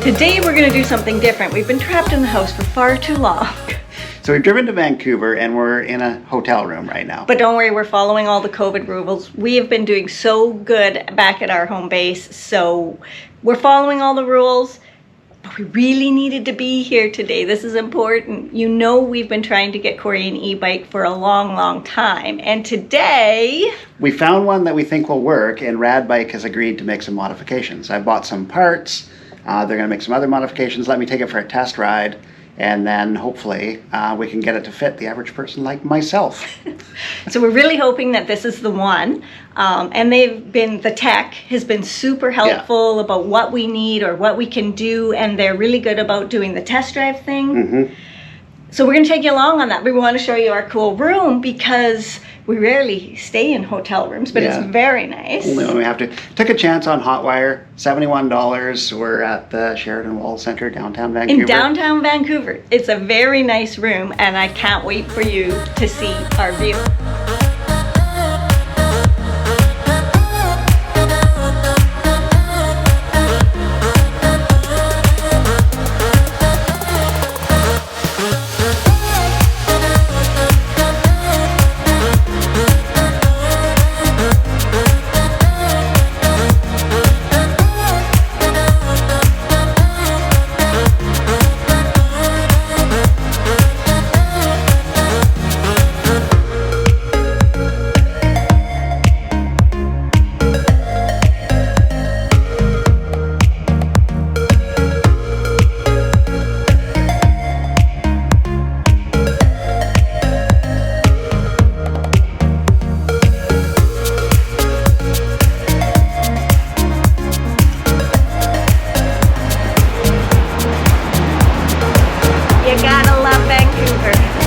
Today we're going to do something different. We've been trapped in the house for far too long. So we've driven to Vancouver and we're in a hotel room right now. But don't worry, we're following all the COVID rules. We have been doing so good back at our home base, so we're following all the rules. But we really needed to be here today. This is important. You know we've been trying to get Kory an e-bike for a long, long time. And today... we found one that we think will work, and Rad Bike has agreed to make some modifications. I bought some parts. They're going to make some other modifications. Let me take it for a test ride. And then hopefully we can get it to fit the average person like myself. So we're really hoping that this is the one. And the tech has been super helpful about what we need or what we can do. And they're really good about doing the test drive thing. Mm-hmm. So we're going to take you along on that. We want to show you our cool room because we rarely stay in hotel rooms, but it's very nice. Only when we have to. Took a chance on Hotwire, $71. We're at the Sheridan Wall Center, downtown Vancouver. In downtown Vancouver. It's a very nice room, and I can't wait for you to see our view.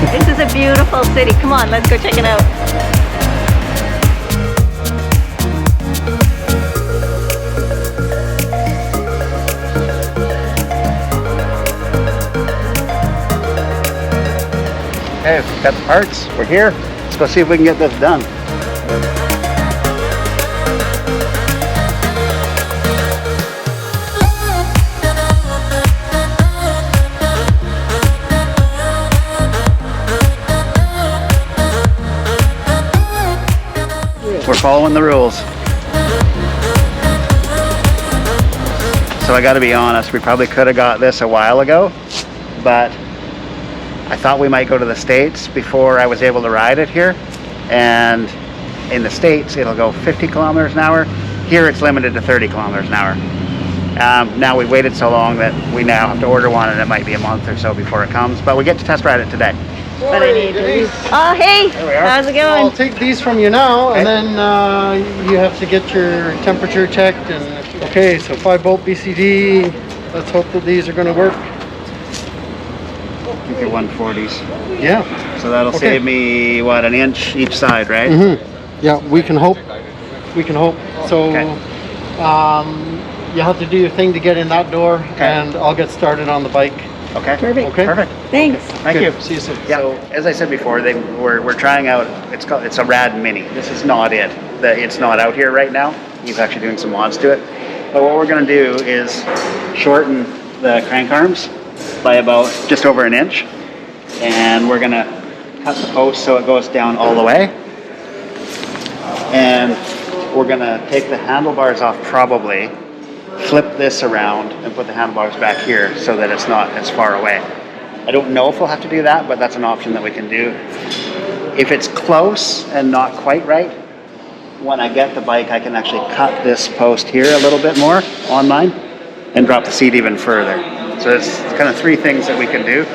This is a beautiful city. Come on, let's go check it out. Okay, we've got the parts. We're here. Let's go see if we can get this done. We're following the rules. So I gotta be honest, we probably could have got this a while ago, but I thought we might go to the States before I was able to ride it here. And in the States, it'll go 50 kilometers an hour. Here it's limited to 30 kilometers an hour. Now we've waited so long that we now have to order one, and it might be a month or so before it comes, but we get to test ride it today. But I need to. Oh, hey! There we are. How's it going? I'll take these from you now, and then you have to get your temperature checked. And okay, so 5-volt BCD. Let's hope that these are going to work. I think they're 140s. Yeah. So that'll save me, what, an inch each side, right? Mm-hmm. Yeah, we can hope. We can hope. So you have to do your thing to get in that door, and I'll get started on the bike. Okay. Perfect. Okay. Perfect. Thanks. Thank you. See you soon. Yeah. So as I said before, we're trying out. It's a Rad Mini. This is not it. It's not out here right now. He's actually doing some mods to it. But what we're going to do is shorten the crank arms by about just over an inch, and we're going to cut the post so it goes down all the way. And we're going to take the handlebars off, probably flip this around and put the handlebars back here so that it's not as far away. I don't know if we'll have to do that, but that's an option that we can do. If it's close and not quite right, when I get the bike, I can actually cut this post here a little bit more on mine and drop the seat even further. So it's kind of 3 things that we can do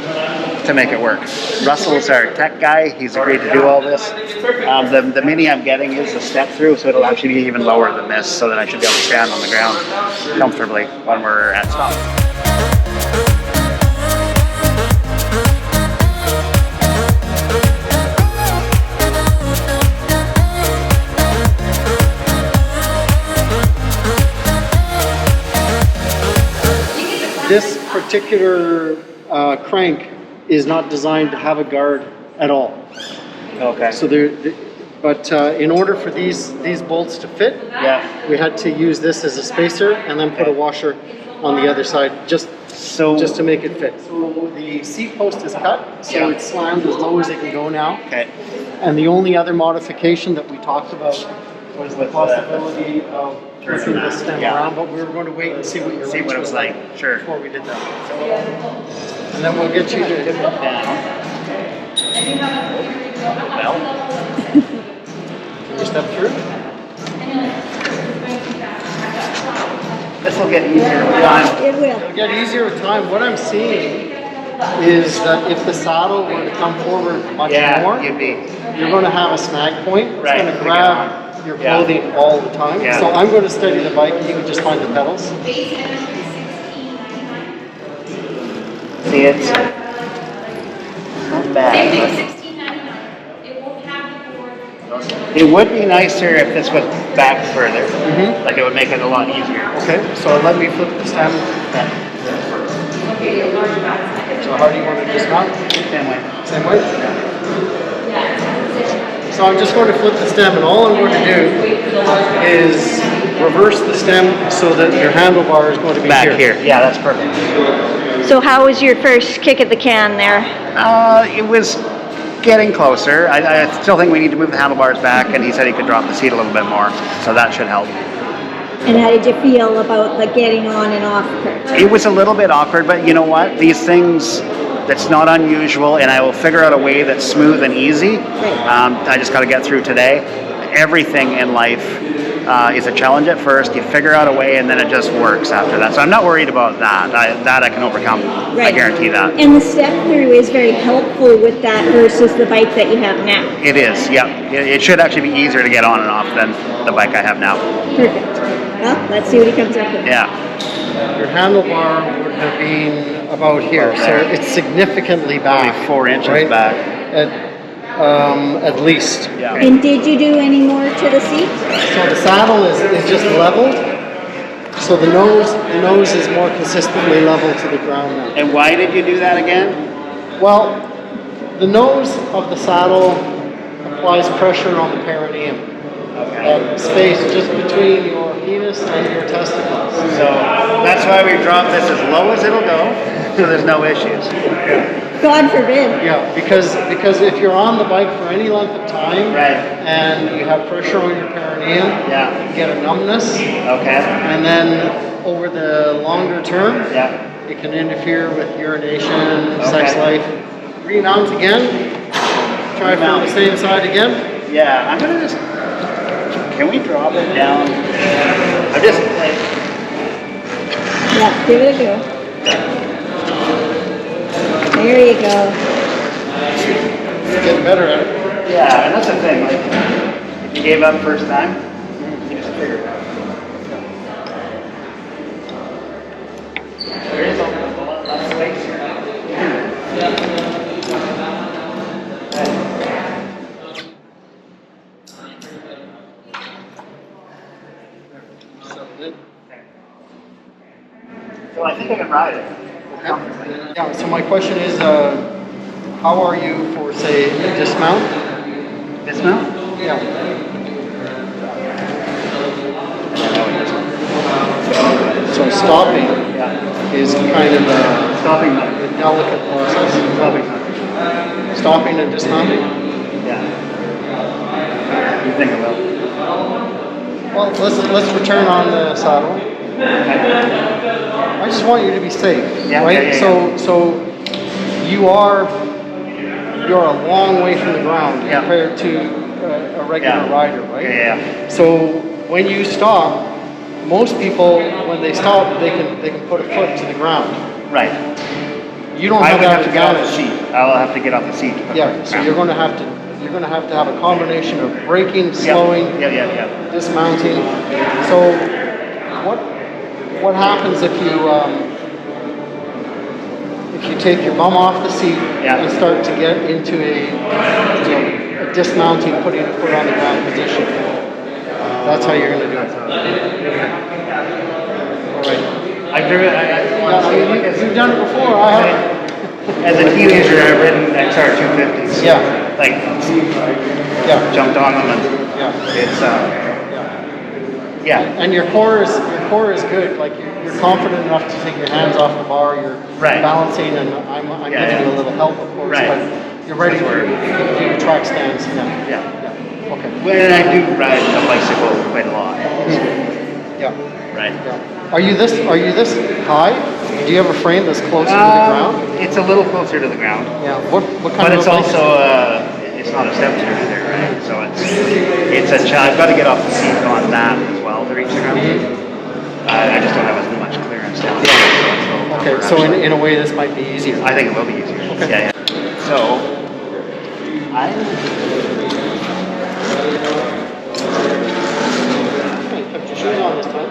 to make it work. Russell's our tech guy. He's agreed to do all this. The Mini I'm getting is a step-through, so it'll actually be even lower than this, so that I should be able to stand on the ground comfortably when we're at stop. This particular crank is not designed to have a guard at all. Okay. So in order for these bolts to fit, we had to use this as a spacer and then put a washer on the other side, just So to make it fit. So the seat post is cut, so it's slammed as low as it can go now. okay. And the only other modification that we talked about was the possibility of turning the stem around, but we were going to wait and see what your See what it was like. Sure. before we did that. And then we'll get you to hit that down. Well, Can you step through? this will get easier with time. It will. It'll get easier with time. What I'm seeing is that if the saddle were to come forward much more, you'd be. you're going to have a snag point. It's Right. going to grab your clothing all the time. Yeah. So I'm going to steady the bike and you can just find the pedals. See, it's not bad. It would be nicer if this was back further. Like it would make it a lot easier. Okay, so let me flip the stem. So how do you want to dismount? Same way. Same way? So I'm just going to flip the stem, and all I'm going to do is reverse the stem so that your handlebar is going to be Back here. Yeah, that's perfect. So how was your first kick at the can there? It was getting closer. I still think we need to move the handlebars back, and he said he could drop the seat a little bit more, so that should help. And how did you feel about the getting on and off curve? It was a little bit awkward, but you know what? These things, that's not unusual, and I will figure out a way that's smooth and easy. I just got to get through today. Everything in life is a challenge at first. You figure out a way, and then it just works after that. So I'm not worried about that. That I can overcome. I guarantee that. And the step-through is very helpful with that versus the bike that you have now. It is, yeah. It should actually be easier to get on and off than the bike I have now. Perfect. Well, let's see what he comes up with. Yeah. Your handlebar would have been about here, so it's significantly back. Only 4 inches right? back. At least. Yeah. And did you do any more to the seat? So the saddle is just leveled. So the nose is more consistently level to the ground now. And why did you do that again? Well, the nose of the saddle applies pressure on the perineum. That space just between your penis and your testicles. So that's why we dropped this as low as it'll go, so there's no issues. God forbid. Yeah, because if you're on the bike for any length of time, Right. and you have pressure on your perineum, Yeah. you get a numbness, Okay. and then over the longer term, Yeah. it can interfere with urination, sex life. Remount again. Try from the same side again. Yeah, I'm gonna just. Can we drop it down? I'm just like. Yeah, give it a go. There you go. Getting better at it. Yeah, and that's the thing. Like, if you gave up first time, you just figure it out. There is a lot less space here. So I think I can ride it. Yeah, so my question is, how are you for, say, a dismount? Dismount? Yeah. So stopping is kind of a Stopping delicate process. Stopping and dismounting? Yeah. You think I will? Well, let's return on the saddle. I just want you to be safe, Yeah, right? yeah. So you're a long way from the ground compared to a regular rider, right? Yeah. So when you stop, most people when they stop they can put a foot to the ground. Right. You don't I have would that have to get off the advantage. seat. I'll have to get off the seat. to put Yeah. it So down. you're going to have to have a combination of braking, slowing, Yeah. dismounting. So what happens if you take your bum off the seat and start to get into a dismounting, putting a foot on the ground position? That's how you're going to do it. All right. I've driven it. You've done it before. I have. As a teenager, I've ridden XR 250s. Yeah. Like, Yeah. jumped on them and Yeah. it's, Yeah. And your core is core is good. Like you're confident enough to take your hands off the bar. You're balancing, and I'm giving you a little help, of course. But you're ready to do your track stance. Yeah. Okay. When I do ride a bicycle quite a lot. Yeah. Right. Yeah. Are you this high? Do you have a frame that's closer to the ground? It's a little closer to the ground. Yeah. What kind but of? It's also it's not a step-thru either, right? So it's a challenge. I've got to get off the seat on that as well to reach the ground. I just don't have as much clearance down there. So okay. So in a way, this might be easier. I think it will be easier. Okay. Yeah. So kept your shoes on this time.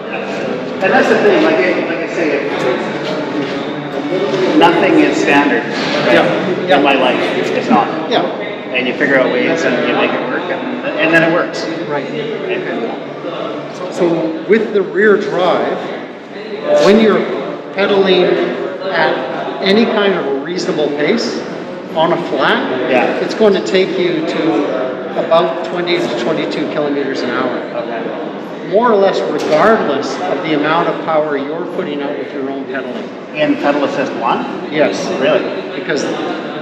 And that's the thing, like I say, nothing is standard in my life. It's not. Yeah. And you figure out ways and you make it work, and then it works. Right. So with the rear drive, when you're pedaling at any kind of a reasonable pace on a flat, it's going to take you to about 20 to 22 kilometers an hour. Okay. More or less regardless of the amount of power you're putting out with your own pedaling. In pedal assist 1? Yes. Really? Because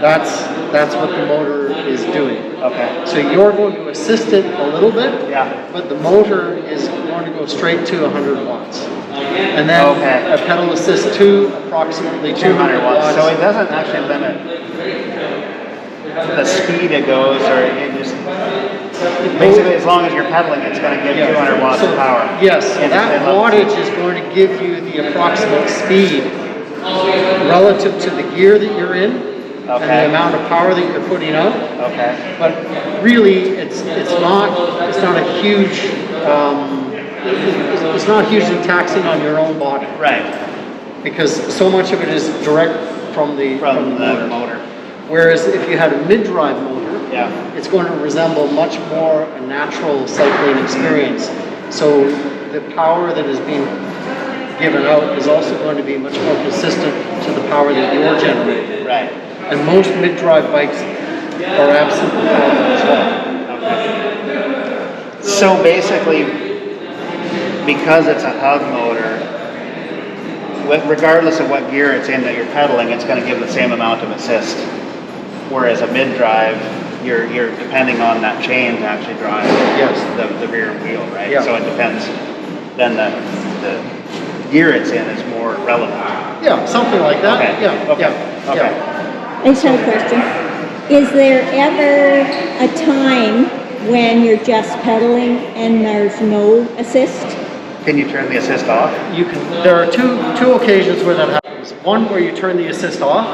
that's what the motor is doing. Okay. So you're going to assist it a little bit, but the motor is going to go straight to 100 watts. And then a pedal assist 2, approximately 200 watts. So it doesn't actually limit the speed it goes, or it just basically as long as you're pedaling, it's going to give 200 watts of power. Yes, that wattage is going to give you the approximate speed relative to the gear that you're in and the amount of power that you're putting out. Okay. But really, it's not a huge it's not hugely taxing on your own body. Right. Because so much of it is direct from the motor. Whereas if you had a mid-drive motor, it's going to resemble much more a natural cycling experience. So the power that is being given out is also going to be much more consistent to the power that you're generating. Right. And most mid-drive bikes are absolutely powered as well. Okay. So basically, because it's a hub motor, regardless of what gear it's in that you're pedaling, it's going to give the same amount of assist. Whereas a mid-drive, you're depending on that chain to actually drive the rear wheel, right? Yeah. So it depends. Then the gear it's in is more relevant. Yeah, something like that. Okay. Yeah. I just have a question. Is there ever a time when you're just pedaling and there's no assist? Can you turn the assist off? You can. There are two occasions where that happens. One where you turn the assist off,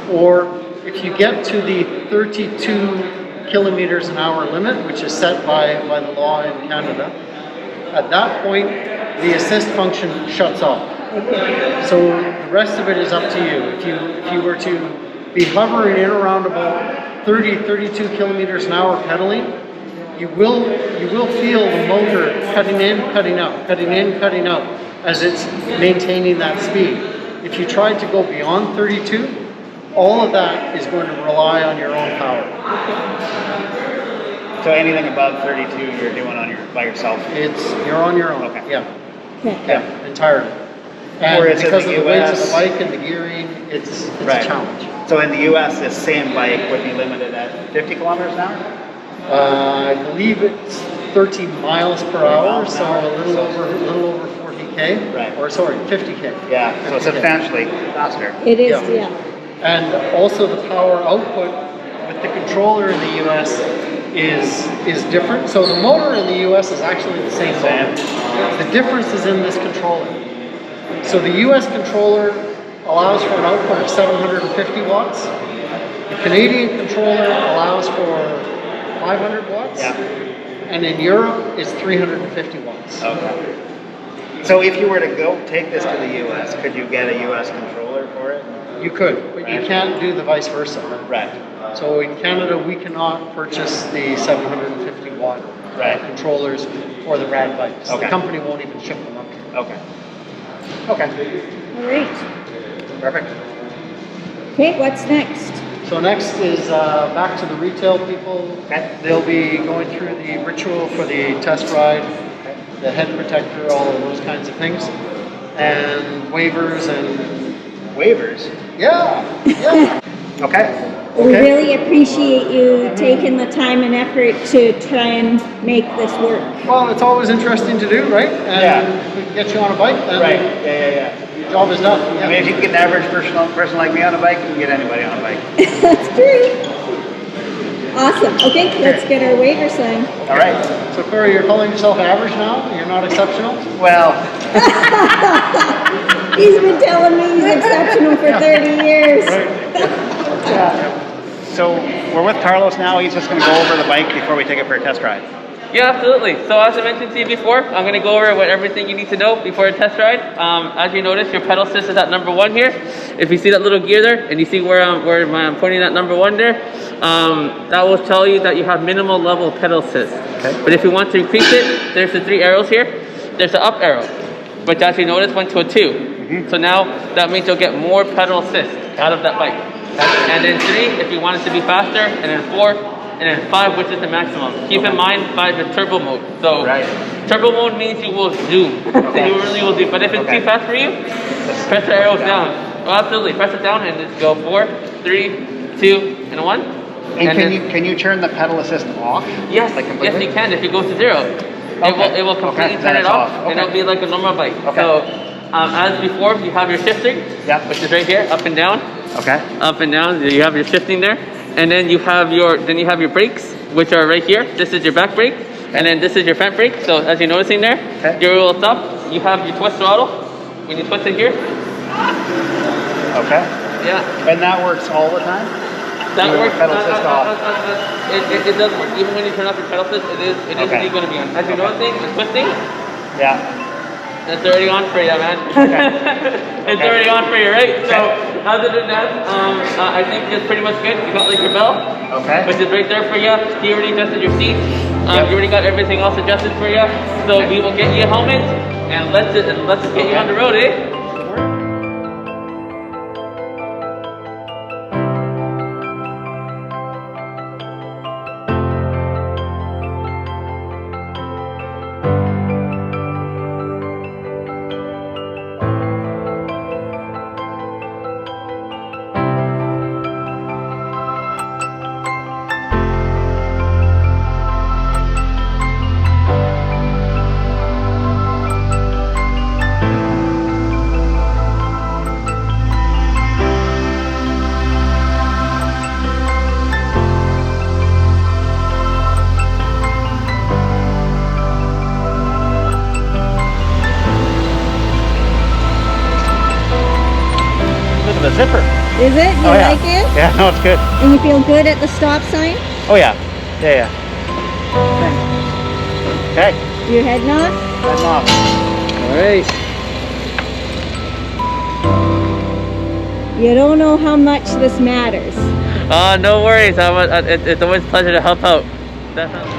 or if you get to the 32 kilometers an hour limit, which is set by the law in Canada, at that point the assist function shuts off. So the rest of it is up to you. If you were to be hovering in around about 32 kilometers an hour pedaling, you will feel the motor cutting in, cutting out, cutting in, cutting out as it's maintaining that speed. If you tried to go beyond 32, all of that is going to rely on your own power. So anything above 32, you're doing by yourself. You're on your own. Okay. Yeah, entirely. And Whereas because of in the the weight of US the bike and the gearing, it's a challenge. So in the US, this same bike would be limited at 50 kilometers an hour? I believe it's 30 miles per hour, so a little over 40K. Right. Or sorry, 50K. Yeah, so substantially faster. It is, And also the power output with the controller in the US is different. So the motor in the US is actually the same motor. The difference is in this controller. So the US controller allows for an output of 750 watts. The Canadian controller allows for 500 watts. Yeah. And in Europe it's 350 watts. Okay. So if you were to take this to the US, could you get a US controller for it? You could, but you can't do the vice versa. Right. So in Canada, we cannot purchase the 750 watt controllers for the Rad Bikes. Okay. The company won't even ship them up here. Okay. All right. Perfect. Okay, what's next? So next is back to the retail people. Okay. They'll be going through the ritual for the test ride. the head protector, all of those kinds of things, and wavers and Waivers. yeah. Okay. We really appreciate you taking the time and effort to try and make this work. Well, it's always interesting to do, right? And Yeah. if we can get you on a bike, then Right. Yeah. your job is done. I mean, if you can get an average person like me on a bike, you can get anybody on a bike. That's true. Awesome. Okay, let's get our waiver signed. All right. So Kory, you're calling yourself average now? You're not exceptional? Well, He's been telling me he's exceptional for 30 years. so we're with Carlos now. He's just going to go over the bike before we take it for a test ride. Yeah, absolutely. So as I mentioned to you before, I'm going to go over everything you need to know before a test ride. As you notice, your pedal assist is at number 1 here. If you see that little gear there, and you see where I'm pointing at number 1 there, that will tell you that you have minimal level pedal assist. Okay. But if you want to increase it, there's the 3 arrows here. There's the up arrow, which as you notice went to a 2. So now that means you'll get more pedal assist out of that bike. And then 3, if you want it to be faster, and then 4, and then 5, which is the maximum. Keep in mind 5 is turbo mode. So turbo mode means you will zoom. So you really will zoom. But if it's too fast for you, press the arrows down. Oh, absolutely. Press it down and just go 4, 3, 2, and 1. And can you turn the pedal assist off? Yes, Like yes completely? you can if you go to 0. It will completely turn then it it's off, off. and it'll be like a normal bike. Okay. So as before, you have your shifting, which is right here, up and down. Okay. Up and down. You have your shifting there, and then you have your brakes, which are right here. This is your back brake, and then this is your front brake. So as you're noticing there, your will stop. You have your twist throttle. When you twist it here, Okay. yeah, And that works all the time? that Even works. with pedal assist off? It does work. Even when you turn off your pedal assist, it is Okay. going to be on. As you're noticing, the twisting. Yeah. That's already on for you, man. It's already on for you, right? So, other than that, I think it's pretty much good. You got like your bell, which is right there for you. You already adjusted your seats. You already got everything else adjusted for you. So we will get you a helmet, and let's just get you on the road, eh? The zipper. Is it? You like it? Yeah, no, it's good. And you feel good at the stop sign? Oh yeah. Yeah. Okay. You're heading off? Heading off. All right. You don't know how much this matters. No worries. It's always a pleasure to help out. Definitely.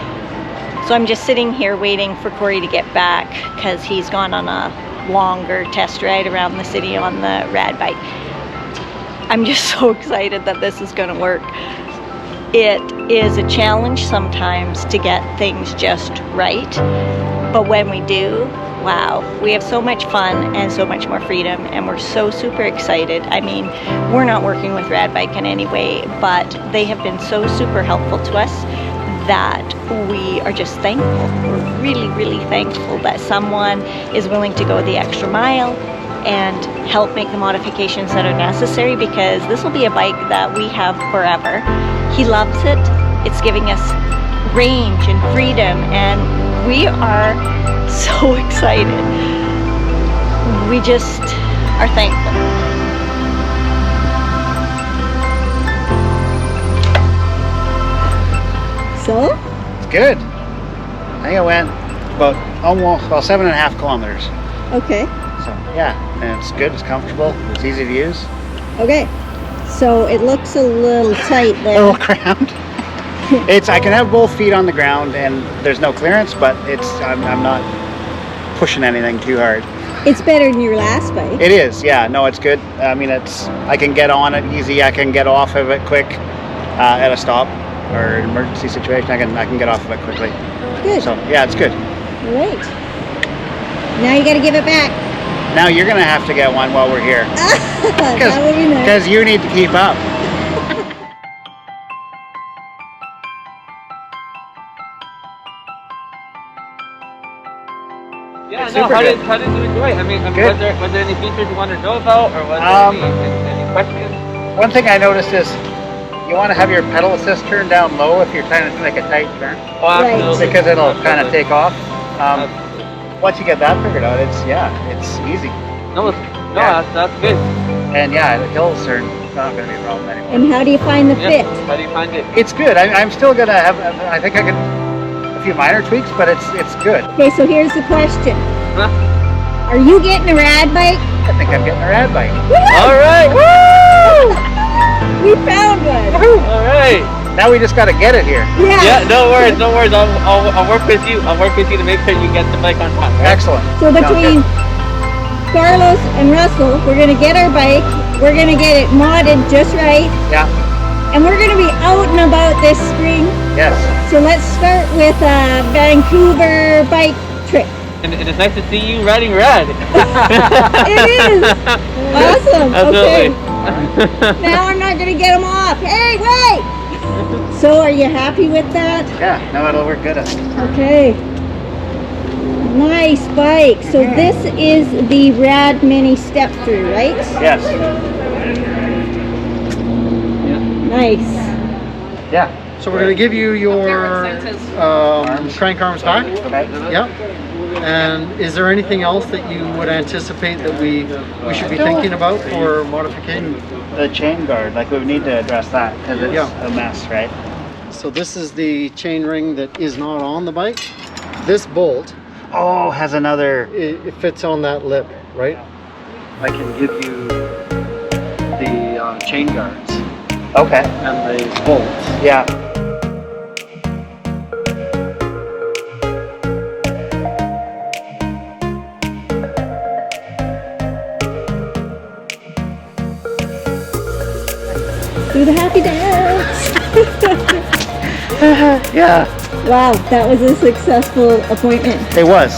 So I'm just sitting here waiting for Kory to get back because he's gone on a longer test ride around the city on the Rad Bike. I'm just so excited that this is going to work. It is a challenge sometimes to get things just right, but when we do, wow, we have so much fun and so much more freedom, and we're so super excited. I mean, we're not working with Rad Bike in any way, but they have been so super helpful to us that we are just thankful. We're really, really thankful that someone is willing to go the extra mile and help make the modifications that are necessary, because this will be a bike that we have forever. He loves it. It's giving us range and freedom, and we are so excited. We just are thankful. So? It's good. I think I went about 7.5 kilometers. Okay. So yeah, and it's good, it's comfortable, it's easy to use. Okay. So it looks a little tight A there. little cramped. I can have both feet on the ground and there's no clearance, but I'm not pushing anything too hard. It's better than your last bike. It is, yeah, no, it's good. I mean, I can get on it easy, I can get off of it quick at a stop or an emergency situation. I can get off of it quickly. Good. So yeah, it's good. Right. Now you gotta give it back. Now you're gonna have to get one while we're here. That would be nice. Because you need to keep up. Yeah, It's no, super how good. did you enjoy it? I mean, Good. was there any features you wanted to know about, or was there any questions? One thing I noticed is you want to have your pedal assist turned down low if you're trying to make a tight turn, Oh, Right. absolutely. because it'll kind of Absolutely. take off. Once you get that figured out, it's easy. No, Yeah. that's good. And yeah, the hills are not going to be a problem anymore. And how do you find the Yeah. fit? How do you find it? It's good. I'm still gonna have. I think I can a few minor tweaks, but it's good. Okay, so here's the question. Huh? Are you getting a Rad Bike? I think I'm getting a Rad Bike. All right. Woo! We found one. All right. Now we just got to get it here. Yeah, no worries, no worries. I'll work with you. I'll work with you to make sure you get the bike on time. Right? Excellent. So Sounds between good. Carlos and Russell, we're gonna get our bike. We're gonna get it modded just right. Yeah. And we're gonna be out and about this spring. Yes. So let's start with a Vancouver bike trip. And it is nice to see you riding Rad. It is! Awesome, Absolutely. okay. Now I'm not gonna get them off. Hey, wait! So are you happy with that? Yeah. No, it'll work good. Okay. Nice bike. So this is the Rad Mini Step-Thru, right? Yes. Nice. Yeah. So we're gonna give you your crank arms back. Okay. Yep. And is there anything else that you would anticipate that we should be thinking about for modification? The chain guard, like we would need to address that because it's Yeah. a mess, right? So this is the chain ring that is not on the bike. This bolt, Oh, has another. it fits on that lip, right? I can give you the chain guards Okay. and the bolts. Yeah. Do the happy dance. Yeah. Wow, that was a successful appointment. It was.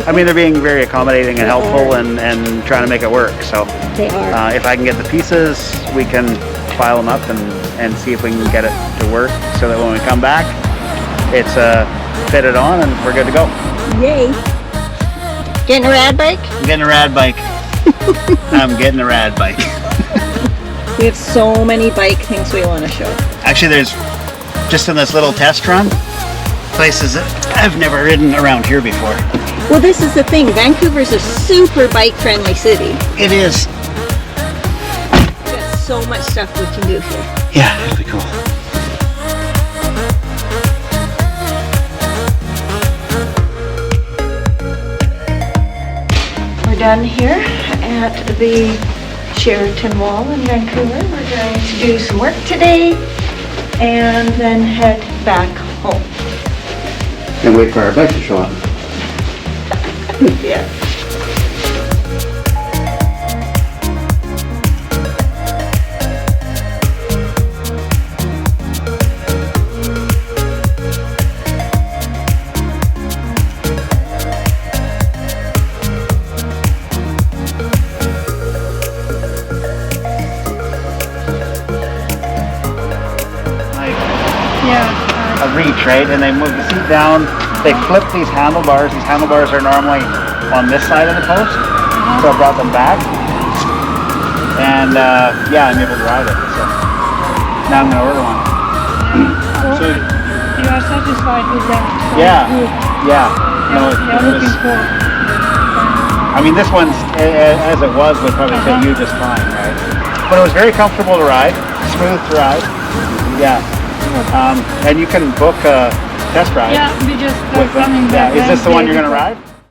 I mean, they're being very accommodating and helpful and trying to make it work. So They are. if I can get the pieces, we can file them up and see if we can get it to work so that when we come back, it's fitted on and we're good to go. Yay. Getting a Rad Bike? I'm getting a Rad Bike. I'm getting a Rad Bike. We have so many bike things we want to show. Actually, there's just in this little test run, places that I've never ridden around here before. Well, this is the thing. Vancouver's a super bike-friendly city. It is. We've got so much stuff we can do here. Yeah, it'll be cool. We're done here at the Sheraton Wall in Vancouver. We're going to do some work today and then head back home. And wait for our bike to show up. Yeah. A reach, right? And they move the seat down, they flip these handlebars. These handlebars are normally on this side of the post, so I brought them back. And yeah, I'm able to ride it. So now I'm gonna order one. So you are satisfied with that? So Yeah, good. yeah. No, You're looking for. I mean, this one's as it was would probably fit you just fine, right? But it was very comfortable to ride, smooth to ride. Yeah. And you can book a test ride. Yeah, we just with them. coming back. Yeah. Is this the one Wednesday you're gonna because- ride?